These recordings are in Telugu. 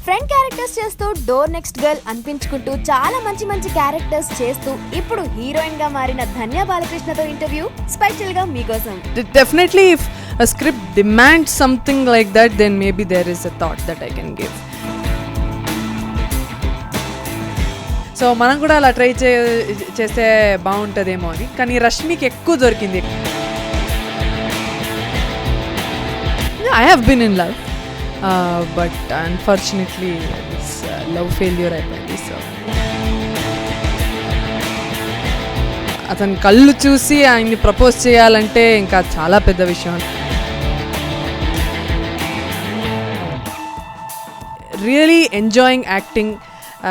ఫ్రెండ్ క్యారెక్టర్స్ చేస్తూ డోర్ నెక్స్ట్ గర్ల్ అనిపించుకుంటూ చాలా మంచి మంచి క్యారెక్టర్స్ చేస్తూ ఇప్పుడు హీరోయిన్ గా మారిన ధన్య బాలకృష్ణతో ఇంటర్వ్యూ స్పెషల్ గా మీకోసం. Definitely if a script demands something like that, then maybe there is a thought that I can give. So మనం కూడా అలా ట్రై చేస్తే బాగుంటుందేమో అని, కానీ రష్మికి ఎక్కువ దొరికింది. I have been in love, but unfortunately this love failure అయిపోయింది. సో అతని కళ్ళు చూసి ఆయన్ని ప్రపోజ్ చేయాలంటే ఇంకా చాలా పెద్ద విషయం. Really enjoying acting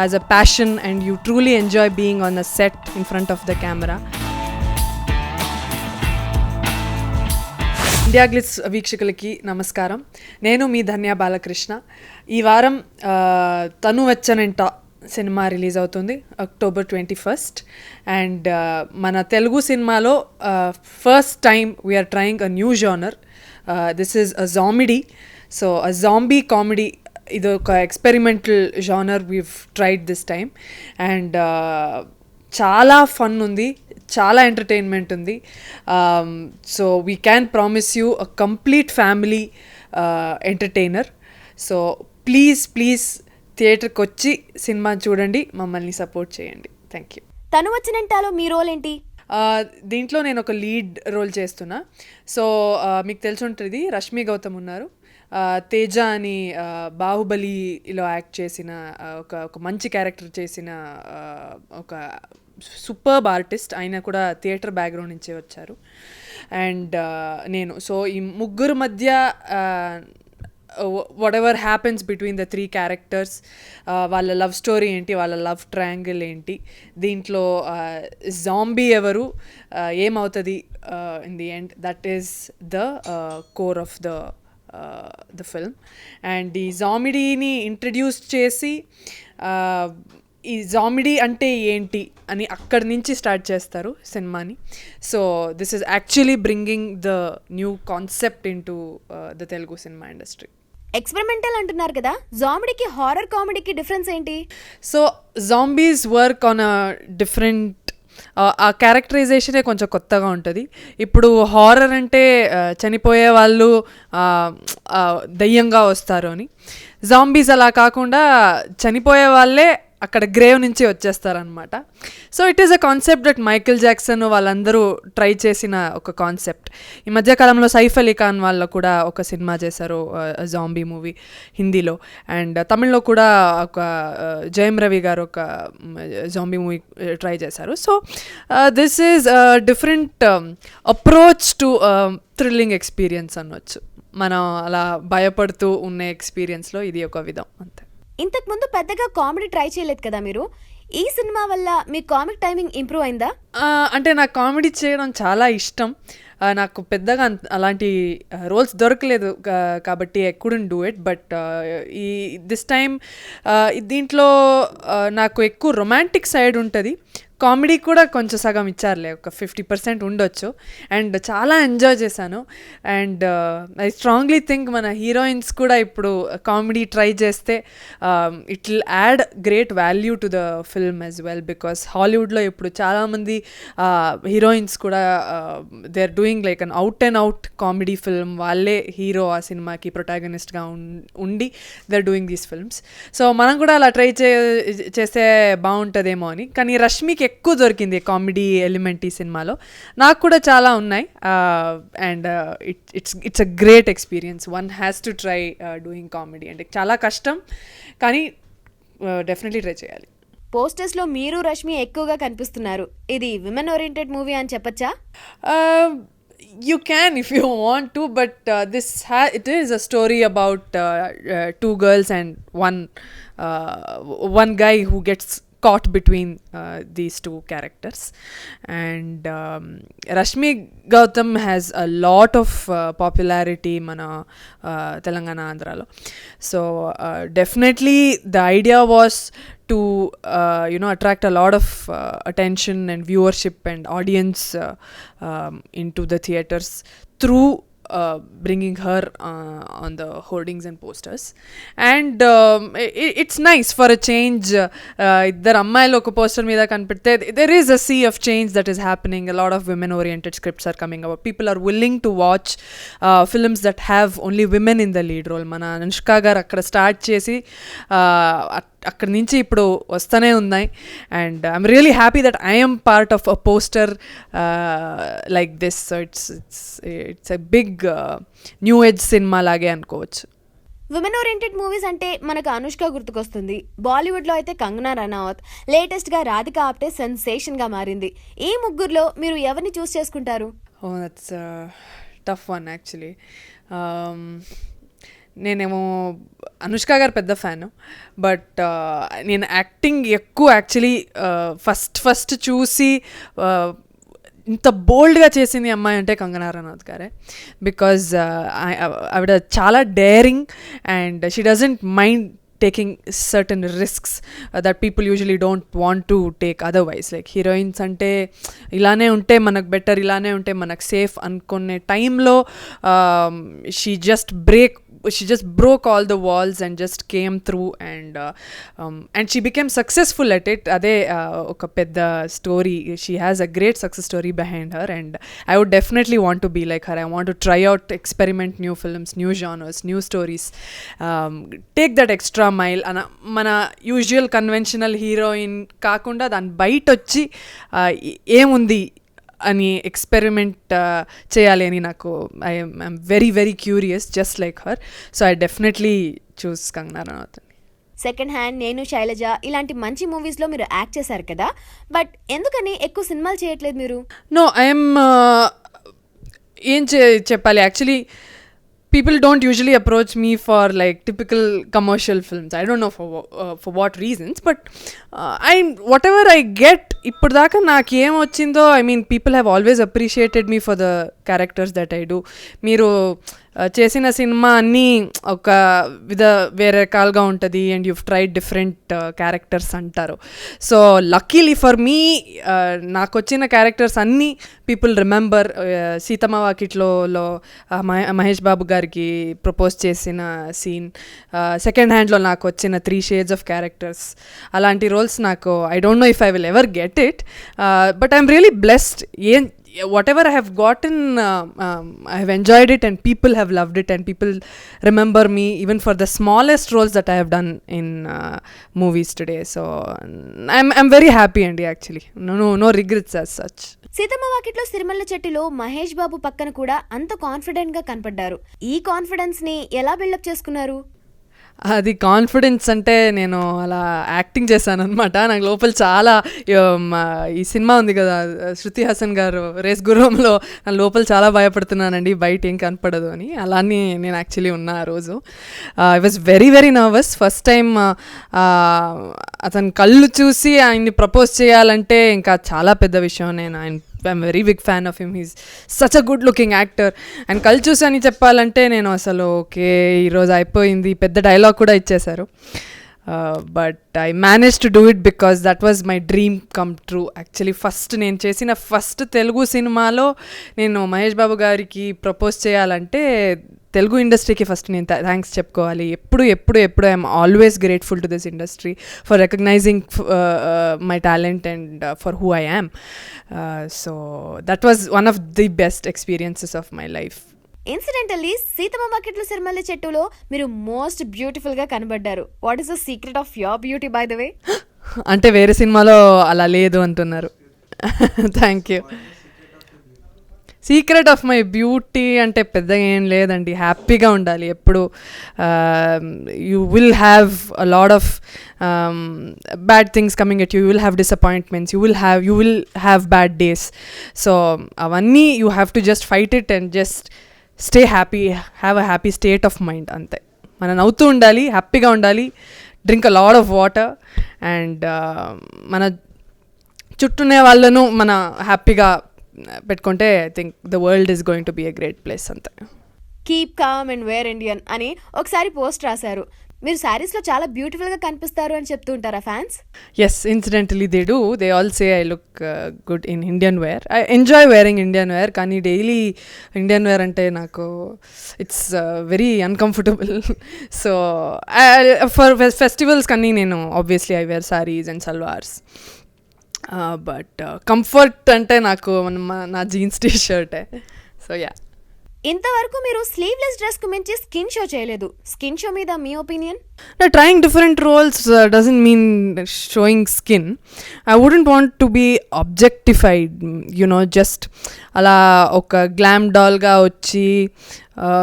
as a passion and you truly enjoy being on a set in front of the camera. India Glitz వీక్షకులకి నమస్కారం. నేను మీ ధన్య బాలకృష్ణ. ఈ వారం తను వచ్చనంట సినిమా రిలీజ్ అవుతుంది October 21st. అండ్ మన తెలుగు సినిమాలో first time we are trying a new genre. This is a zomedy. So a zombie comedy, ఇది ఒక experimental genre we've tried this time. And చాలా ఫన్ ఉంది, చాలా ఎంటర్టైన్మెంట్ ఉంది. So we can promise you a complete family entertainer. So please థియేటర్కి వచ్చి సినిమా చూడండి, మమ్మల్ని సపోర్ట్ చేయండి. Thank you. తను వచ్చినంటాలో మీ రోల్ ఏంటి? దీంట్లో నేను ఒక లీడ్ రోల్ చేస్తున్నా. సో మీకు తెలిసి ఉంటుంది, రష్మి గౌతమ్ ఉన్నారు, తేజ అని బాహుబలిలో యాక్ట్ చేసిన ఒక మంచి క్యారెక్టర్ చేసిన ఒక సూపర్బ్ ఆర్టిస్ట్. ఆయన కూడా థియేటర్ బ్యాక్గ్రౌండ్ నుంచి వచ్చారు. అండ్ నేను, సో ఈ ముగ్గురు మధ్య whatever happens between the three characters, వాళ్ళ లవ్ స్టోరీ ఏంటి, వాళ్ళ లవ్ ట్రయాంగిల్ ఏంటి, దీంట్లో జాంబీ ఎవరు, ఏమవుతుంది in the end, that is the core of the film. And ఈ జామిడీని ఇంట్రడ్యూస్ చేసి ఈ జామిడీ అంటే ఏంటి అని అక్కడి నుంచి స్టార్ట్ చేస్తారు సినిమాని. So this is actually bringing the new concept in to the Telugu cinema industry. Experimental అంటున్నారు కదా, జాంబీకి హారర్ కామెడీకి డిఫరెన్స్ ఏంటి? So zombies work on a different, ఆ క్యారెక్టరైజేషనే కొంచెం కొత్తగా ఉంటుంది. ఇప్పుడు హారర్ అంటే చనిపోయే వాళ్ళు దయ్యంగా వస్తారు అని, జాంబీస్ అలా కాకుండా చనిపోయే వాళ్ళే అక్కడ గ్రేవ్ నుంచి వచ్చేస్తారనమాట. So it is a concept that Michael Jackson వాళ్ళందరూ ట్రై చేసిన ఒక కాన్సెప్ట్. ఈ మధ్యకాలంలో సైఫ్ అలీ ఖాన్ వాళ్ళు కూడా ఒక సినిమా చేశారు, జాంబీ మూవీ, హిందీలో. అండ్ తమిళ్లో కూడా ఒక జయం రవి గారు ఒక జాంబీ మూవీ ట్రై చేశారు. So this is different approach to thrilling experience అనవచ్చు. మనం అలా భయపడుతూ ఉన్న ఎక్స్పీరియన్స్లో ఇది ఒక విధం అంతే. ఇంతకు ముందు పెద్దగా కామెడీ ట్రై చేయలేదు కదా మీరు, ఈ సినిమా వల్ల మీ కామిక్ టైమింగ్ ఇంప్రూవ్ అయిందా? అంటే నాకు కామెడీ చేయడం చాలా ఇష్టం. నాకు పెద్దగా అలాంటి రోల్స్ దొరకలేదు కాబట్టి I couldn't do it. But ఈ దిస్ టైమ్ దీంట్లో నాకు ఎక్కువ రొమాంటిక్ సైడ్ ఉంటుంది, కామెడీ కూడా కొంచెం సగం ఇచ్చారులే, ఒక 50% ఉండొచ్చు. అండ్ చాలా ఎంజాయ్ చేశాను. అండ్ ఐ స్ట్రాంగ్లీ థింక్ మన హీరోయిన్స్ కూడా ఇప్పుడు కామెడీ ట్రై చేస్తే it will add great value to the film as well. Because హాలీవుడ్లో ఇప్పుడు చాలామంది హీరోయిన్స్ కూడా they are doing like an out and out comedy film. వాళ్ళే హీరో ఆ సినిమాకి ప్రొటాగనిస్ట్గా ఉండి they are doing these films. So మనం కూడా అలా ట్రై చేస్తే బాగుంటుందేమో అని, కానీ రష్మికి ఎక్కువ దొరికింది కామెడీ ఎలిమెంట్ ఈ సినిమాలో. నాకు కూడా చాలా ఉన్నాయి. And it's a great experience. One has to try doing comedy. అంటే చాలా కష్టం, కానీ డెఫినెట్లీ ట్రై చేయాలి. పోస్టర్స్లో మీరు రష్మి ఎక్కువగా కనిపిస్తున్నారు, ఇది విమెన్ ఓరియంటెడ్ మూవీ అని చెప్పచ్చా? You can if you want to, but it is a story about two girls and one guy who gets caught between these two characters. And Rashmi Gautam has a lot of popularity mana Telangana Andhralo. So definitely the idea was to attract a lot of attention and viewership and audience into the theaters through bringing her on the hoardings and posters. And it's nice for a change. Iddar ammaylu oka poster meeda kanipedte there is a sea of change that is happening. A lot of women oriented scripts are coming out. People are willing to watch films that have only women in the lead role. Mana Anushka garu akkada start chesi అక్కడి నుంచి ఇప్పుడు వస్తూనే ఉన్నాయి. And I'm really happy that I'm part of a poster like this. So it's a big new age cinema లాగే అనుకోవచ్చు. విమెన్ ఓరియంటెడ్ మూవీస్ అంటే మనకు అనుష్క గుర్తుకొస్తుంది. బాలీవుడ్లో అయితే కంగనా రనౌత్, లేటెస్ట్గా రాధికా ఆప్టే సెన్సేషన్గా మారింది. ఈ ముగ్గురులో మీరు ఎవరిని చూస్ చేసుకుంటారు? Oh that's tough one actually. నేనేమో అనుష్క గారు పెద్ద ఫ్యాను, బట్ నేను యాక్టింగ్ ఎక్కువ యాక్చువల్లీ ఫస్ట్ చూసి ఇంత బోల్డ్గా చేసింది అమ్మాయి అంటే కంగనా రనౌత్ గారే. బికాజ్ ఆవిడ చాలా daring and she doesn't mind taking certain risks that people usually don't want to take otherwise. Like heroines ante ilane unte manaku better, ilane unte manaku safe ankonne time lo she just broke all the walls and just came through and she became successful at it. Ade oka pedda story. She has a great success story behind her and I would definitely want to be like her. I want to try out, experiment new films, new genres, new stories, take that extra mile. మన యూజువల్ కన్వెన్షనల్ హీరోయిన్ కాకుండా దాని బయట వచ్చి ఏముంది అని ఎక్స్పెరిమెంట్ చేయాలి అని నాకు I'm very very curious just like her. So I definitely choose Kangana Ranaut. Second hand, నేను శైలజ ఇలాంటి మంచి మూవీస్లో మీరు యాక్ట్ చేశారు కదా, బట్ ఎందుకని ఎక్కువ సినిమాలు చేయట్లేదు మీరు? నో ఐఎమ్ ఏం చెప్పాలి, actually people don't usually approach me for like typical commercial films. I don't know for what reasons, but whatever I get ippudaka naaku em vachindho, I mean people have always appreciated me for the characters that I do. Meeru చేసిన సినిమా అన్నీ ఒక వేరే రకాలుగా ఉంటుంది and you've tried different characters అంటారు. సో లక్కీలీ ఫర్ మీ నాకు వచ్చిన క్యారెక్టర్స్ అన్నీ పీపుల్ రిమెంబర్. సీతమ్మ వాకిట్లో మహేష్ బాబు గారికి ప్రపోజ్ చేసిన సీన్, సెకండ్ హ్యాండ్లో నాకు వచ్చిన 3 shades of క్యారెక్టర్స్, అలాంటి రోల్స్ నాకు I don't no if I will ever get it, but I'm really blessed. Whatever I have gotten, I have enjoyed it and people have loved it and people remember me even for the smallest roles that I have done in movies today. So I'm very happy and actually no regrets as such. Seethamma వాకిట్లో సిరిమల్ల చెట్టులో మహేష్ బాబు పక్కన కూడా అంత కాన్ఫిడెంట్ గా కనపడ్డారు. ఈ కాన్ఫిడెన్స్ ని ఎలా బిల్డప్ చేసుకున్నారు? అది కాన్ఫిడెన్స్ అంటే నేను అలా యాక్టింగ్ చేశాను అనమాట. నాకు లోపల చాలా ఈ సినిమా ఉంది కదా శృతి హాసన్ గారు రేస్ గుర్రంలో, నా లోపల చాలా భయపడుతున్నానండి బయట ఏం కనపడదు అని. అలానే నేను యాక్చువల్లీ ఉన్నా ఆ రోజు. I was very very nervous. First time అతను కళ్ళు చూసి ఆయన్ని ప్రపోజ్ చేయాలంటే ఇంకా చాలా పెద్ద విషయం. I'm very big fan of him. He's such a good looking actor. And కళ్ళు చూసి అని చెప్పాలంటే నేను అసలు ఓకే ఈరోజు అయిపోయింది, పెద్ద డైలాగ్ కూడా ఇచ్చేశారు. But I manage to do it because that was my dream come true. Actually నేను చేసిన ఫస్ట్ తెలుగు సినిమాలో నేను మహేష్ బాబు గారికి ప్రపోజ్ చేయాలంటే తెలుగు ఇండస్ట్రీకి ఫస్ట్ నేను థ్యాంక్స్ చెప్పుకోవాలి. ఎప్పుడు I'm always grateful to this industry for recognising my talent and for who I am. So that was one of the best experiences of my life. Incidentally Seethamma Vakitlo Sirimalle చెట్టులో మీరు మోస్ట్ బ్యూటిఫుల్ గా కనబడ్డారు. What is the secret of your beauty by the way? అంటే వేరే సినిమాలో అలా లేదు అంటున్నారు. Thank you. Secret of my beauty అంటే పెద్దగా ఏం లేదండి, హ్యాపీగా ఉండాలి ఎప్పుడు. You will have a lot of bad things coming at you will have disappointments, you will have bad days. So అవన్నీ you have to just fight it and just stay happy, have a happy state of mind అంతే. మనం నవ్వుతూ ఉండాలి, హ్యాపీగా ఉండాలి, drink a lot of water and మన చుట్టూనే వాళ్ళను మన హ్యాపీగా పెట్టుకుంటే I think the world is going to be a great place అంతే. Keep calm and wear Indian అని ఒకసారి పోస్ట్ రాశారు. మీరు శారీస్లో చాలా బ్యూటిఫుల్గా కనిపిస్తారు అని చెప్తూ ఉంటారా fans? Yes, incidentally they do. They all say I look good in Indian wear. I enjoy wearing Indian wear, కానీ డైలీ ఇండియన్ వేర్ అంటే నాకు it's very uncomfortable. So for festivals కానీ నేను obviously I wear saris and salwars. But comfort అంటే నాకు నా జీన్స్ టీ షర్టే. So yeah. ఇంతవరకు మీరు స్లీవ్లెస్ డ్రెస్ కు మించి స్కిన్ షో చేయలేదు. స్కిన్ షో మీద మీ opinion? Trying different roles doesn't mean showing skin. I wouldn't want to be objectified, just అలా ఒక గ్లామ్ డాల్గా వచ్చి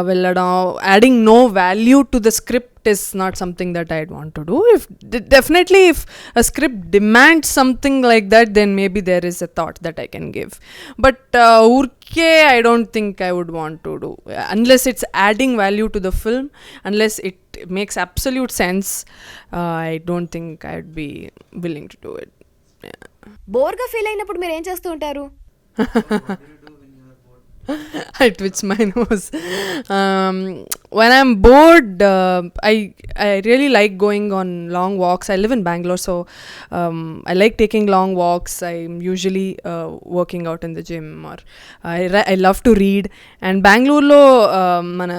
వెళ్ళడం, adding no value to the script is not something that I'd want to do. Definitely if a script demands something like that, then maybe there is a thought that I can give. But urke I don't think I would want to do, unless it's adding value to the film, unless it makes absolute sense. I don't think I'd be willing to do it. బోర్గా ఫీల్ అయినప్పుడు మీరు ఏం చేస్తూ ఉంటారు? I twitch my nose. When I'm bored, I really like going on long walks. I live in Bangalore, so I like taking long walks. I'm usually working out in the gym, or I love to read. And Bangalore lo mana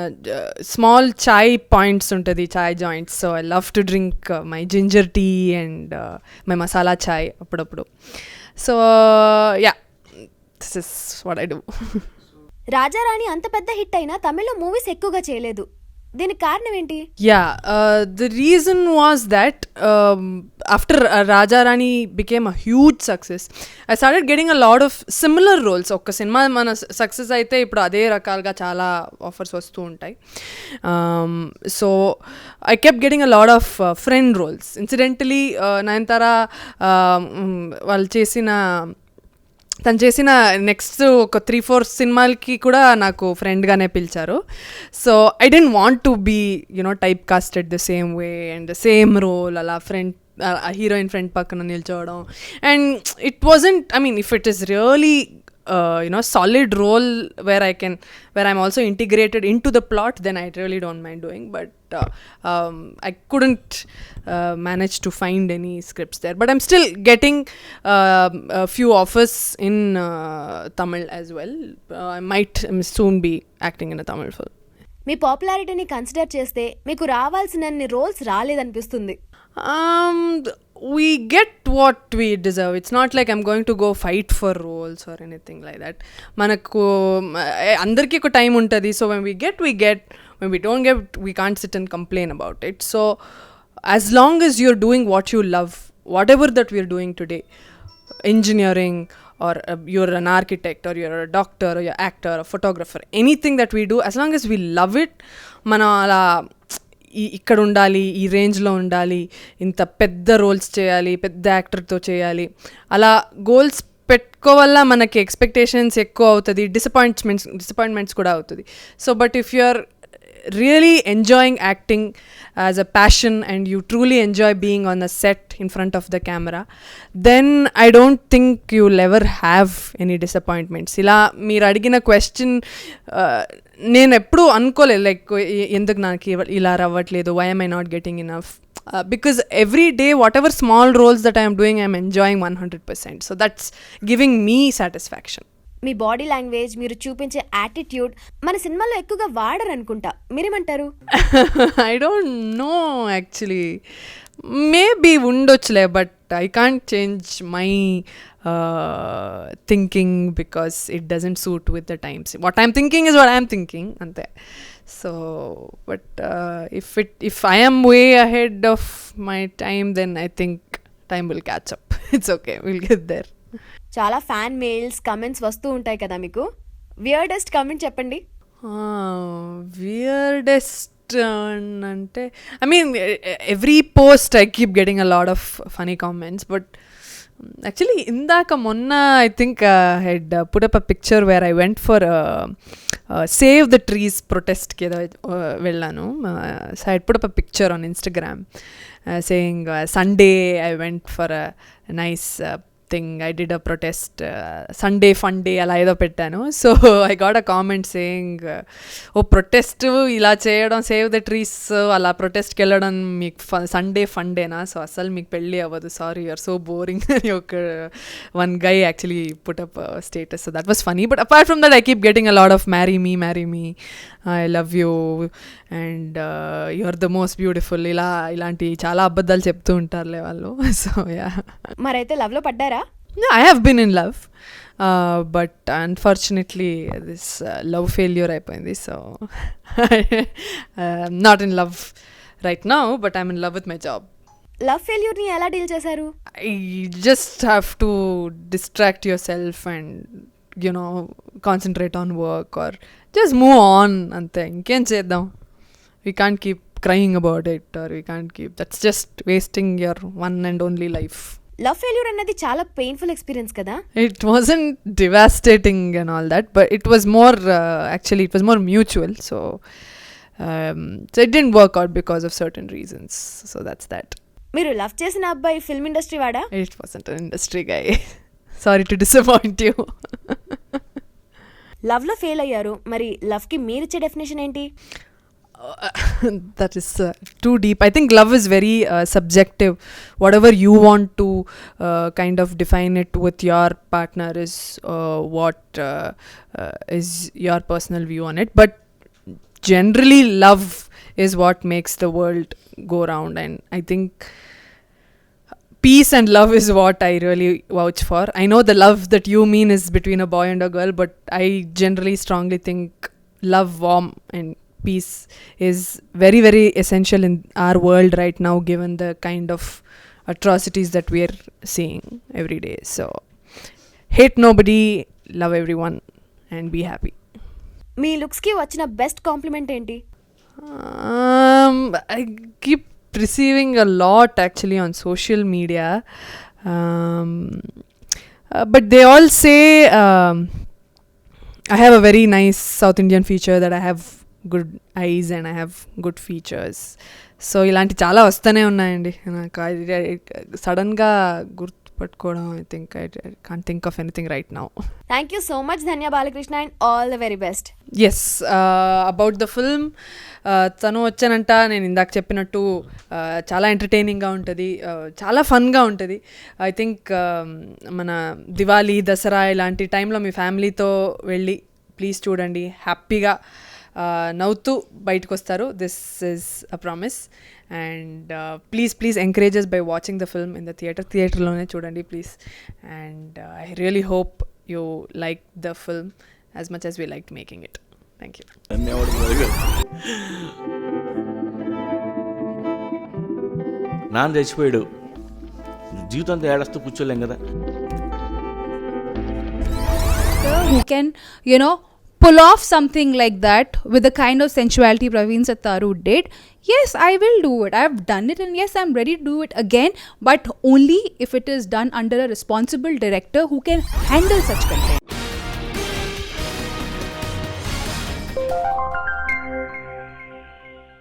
small chai points untadi, chai joints. So I love to drink my ginger tea and my masala chai appudu. So yeah, this is what I do. రాజారాణి అంత పెద్ద హిట్ అయినా తమిళ్లో మూవీస్ ఎక్కువగా చేయలేదు. దీనికి కారణం ఏంటి? The reason was that after Raja Rani became a huge success, I started getting a lot of similar roles. ఒక్క సినిమా మన సక్సెస్ అయితే ఇప్పుడు అదే రకాలుగా చాలా ఆఫర్స్ వస్తూ ఉంటాయి. So I kept getting a lot of friend roles. Incidentally, Nayanthara తను చేసిన నెక్స్ట్ ఒక 3-4 సినిమాలకి కూడా నాకు ఫ్రెండ్గానే పిలిచారు. So I don't want to be type casted the same way and the same role, అలా ఫ్రెండ్ హీరోయిన్ ఫ్రెండ్ పక్కన నిల్చోవడం. And it wasn't, I mean if it is really solid role where I'm also integrated into the plot, then I really don't mind doing. But I couldn't manage to find any scripts there. But I'm still getting a few offers in Tamil as well. I might soon be acting in a Tamil film. మీ పాపులారిటీని కన్సిడర్ చేస్తే మీకు రావాల్సినన్ని రోల్స్ రాలేదనిపిస్తుంది. We get what we deserve. It's not like I'm going to go fight for roles or anything like that. Manaku andarki oka time untadi. So when we get, when we don't get, we can't sit and complain about it. So as long as you're doing what you love, whatever that we're doing today, engineering, or you're an architect, or you're a doctor, or you're actor, or photographer, anything that we do, as long as we love it, mana ala ఇక్కడ ఉండాలి, ఈ రేంజ్లో ఉండాలి, ఇంత పెద్ద రోల్స్ చేయాలి, పెద్ద యాక్టర్తో చేయాలి, అలా గోల్స్ పెట్టుకోవల్ల మనకి ఎక్స్పెక్టేషన్స్ ఎక్కువ అవుతుంది, డిసప్పాయింట్మెంట్స్ కూడా అవుతుంది. So but if you are really enjoying acting as a passion and you truly enjoy being on a set in front of the camera, then I don't think you'll ever have any disappointments. ఇలా మీరు అడిగిన క్వశ్చన్ నేను ఎప్పుడూ అనుకోలేదు, లైక్ ఎందుకు నాకు ఇలా రావట్లేదు, why am I not getting enough? Because every day whatever small roles that I am doing, I am enjoying 100%. So that's giving me satisfaction. మీ బాడీ లాంగ్వేజ్, మీరు చూపించే యాటిట్యూడ్ మన సినిమాలో ఎక్కువగా వాడరు అనుకుంటా, మీరేమంటారు? I don't know actually, maybe ఉండొచ్చులే, but I can't change my thinking because it doesn't suit with the times. What I'm thinking is what I'm thinking, అంతే. So but if I am way ahead of my time, then I think time will catch up. It's okay, we'll get there. చాలా ఫ్యాన్ మెయిల్స్, కమెంట్స్ వస్తూ ఉంటాయి కదా మీకు. వియర్డెస్ట్ కమెంట్ చెప్పండి. వియర్డెస్ట్ అంటే, I mean every post I keep getting a lot of funny comments, but actually ఇందాక మొన్న I think had put up a picture where I went for save the trees ప్రొటెస్ట్కి ఏదో వెళ్ళాను. So I put up a picture on Instagram saying Sunday I went for a nice thing I did a protest Sunday fun day అలా ఏదో పెట్టాను. So I got a comment saying, oh protest ఇలా చేయడం, సేవ్ ద ట్రీస్ అలా ప్రొటెస్ట్కి వెళ్ళడం మీకు సండే ఫన్ డేనా, సో అసలు మీకు పెళ్ళి అవ్వదు, సారీ యూఆర్ సో బోరింగ్ అని ఒక one guy actually put up status. So that was funny. But apart from that I keep getting a lot of marry me, I love you and you are the most beautiful, ఇలాంటి చాలా అబద్ధాలు చెప్తూ ఉంటారులే వాళ్ళు. So yeah. మరైతే లవ్ లో పడ్డారా? I have been in love, but unfortunately this love failure అయిపోయింది. So I'm not in love right now, but I'm in love with my job. Love failure ని ఎలా డీల్ చేశారు? I just have to distract yourself and concentrate on work or just move on అంతే, ఇంకేం చేద్దాం. We can't keep crying about it, or we can't keep, that's just wasting your one and only life. Love failure అనేది చాలా పెయిన్ఫుల్ ఎక్స్పీరియన్స్ కదా? It wasn't devastating and all that, but it was more actually it was more mutual. So it didn't work out because of certain reasons. So that's that. మీరు లవ్ చేసిన అబ్బాయి ఫిల్మ్ ఇండస్ట్రీ వాడా? It wasn't an industry guy. Sorry to disappoint you. Love లో ఫెయిల్ అయ్యారు, మరి లవ్ కి మీరిచ్చే డెఫినేషన్ ఏంటి? That is too deep. I think love is very subjective. Whatever you want to kind of define it with your partner is what is your personal view on it. But generally love is what makes the world go round, and I think peace and love is what I really vouch for. I know the love that you mean is between a boy and a girl, but I generally strongly think love, warmth and peace is very, very essential in our world right now, given the kind of atrocities that we are seeing every day. So hate nobody, love everyone and be happy. Me looks కి వచ్చిన బెస్ట్ కాంప్లిమెంట్ ఏంటి? I keep receiving a lot actually on social media, but they all say I have a very nice South Indian feature, that I have good eyes and I have good features. సో ఇలాంటి చాలా వస్తూనే ఉన్నాయండి నాకు. సడన్గా గుర్తుపట్టుకోవడం, I think I can't think of anything right now. Thank you so much Dhanya Balakrishna and all the very best. Yes, about the film, Thanu Vachenanta, నేను ఇందాక చెప్పినట్టు చాలా ఎంటర్టైనింగ్గా ఉంటుంది, చాలా ఫన్గా ఉంటుంది. ఐ థింక్ మన దివాళీ, దసరా ఇలాంటి టైంలో మీ ఫ్యామిలీతో వెళ్ళి ప్లీజ్ చూడండి, హ్యాపీగా నవ్వుతూ బయటకు వస్తారు. This is a promise. And please encourages by watching the film in the థియేటర్లోనే చూడండి please. And I really hope you like the film as much as we like making it. Thank you. నాన్న చచ్చిపోయాడు, జీవితంతో ఏడస్తూ కూర్చోలేం కదా. Who can, pull off something like that with the kind of sensuality Praveen Sattaru did, yes, I will do it. I've done it, and yes, I'm ready to do it again, but only if it is done under a responsible director who can handle such content.